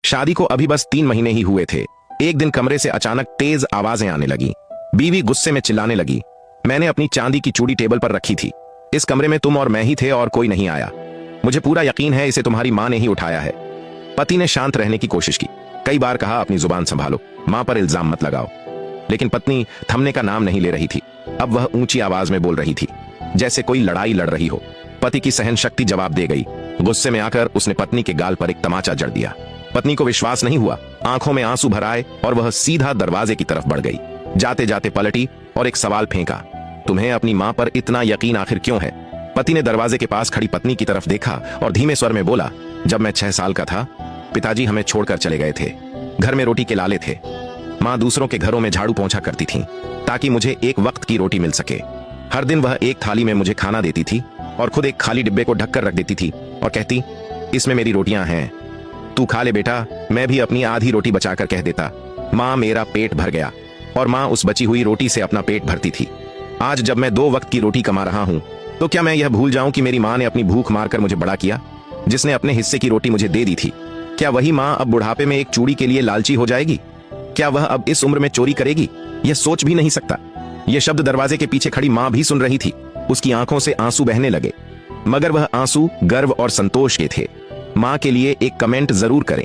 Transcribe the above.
शादी को अभी बस 3 महीने ही हुए थे। एक दिन कमरे से अचानक तेज आवाजें आने लगी। बीवी गुस्से में चिल्लाने लगी। मैंने अपनी चांदी की चूड़ी टेबल पर रखी थी। इस कमरे में तुम और मैं ही थे और कोई नहीं आया। मुझे पूरा यकीन है इसे तुम्हारी मां ने ही उठाया है। पति ने शांत रहने की कोशिश की। कई बार कहा अपनी जुबान संभालो, मां पर इल्जाम मत लगाओ, लेकिन पत्नी थमने का नाम नहीं ले रही थी। अब वह ऊंची आवाज में बोल रही थी, जैसे कोई लड़ाई लड़ रही हो। पति की सहन शक्ति जवाब दे गई। गुस्से में आकर उसने पत्नी के गाल पर एक तमाचा जड़ दिया। पत्नी को विश्वास नहीं हुआ। आंखों में आंसू भर आए और वह सीधा दरवाजे की तरफ बढ़ गई। जाते जाते पलटी और एक सवाल फेंका, तुम्हें अपनी मां पर इतना यकीन आखिर क्यों है? पति ने दरवाजे के पास खड़ी पत्नी की तरफ देखा और धीमे स्वर में बोला, जब मैं 6 साल का था, पिताजी हमें छोड़कर चले गए थे। घर में रोटी के लाले थे। मां दूसरों के घरों में झाड़ू पोंछा करती थी ताकि मुझे एक वक्त की रोटी मिल सके। हर दिन वह एक थाली में मुझे खाना देती थी और खुद एक खाली डिब्बे को ढककर रख देती थी और कहती, इसमें मेरी रोटियां हैं, तू खा ले बेटा। मैं भी अपनी आधी रोटी बचाकर कह देता, मां मेरा पेट भर गया। और मां उस बची हुई रोटी से अपना पेट भरती थी। आज जब मैं 2 वक्त की रोटी कमा रहा हूं, तो क्या मैं यह भूल जाऊं कि मेरी मां ने अपनी भूख मारकर मुझे बड़ा किया, जिसने अपने हिस्से की रोटी मुझे दे दी थी? क्या वही मां अब बुढ़ापे में एक चूड़ी के लिए लालची हो जाएगी? क्या वह अब इस उम्र में चोरी करेगी? यह सोच भी नहीं सकता। यह शब्द दरवाजे के पीछे खड़ी मां भी सुन रही थी। उसकी आंखों से आंसू बहने लगे, मगर वह आंसू गर्व और संतोष के थे। मां के लिए एक कमेंट जरूर करें।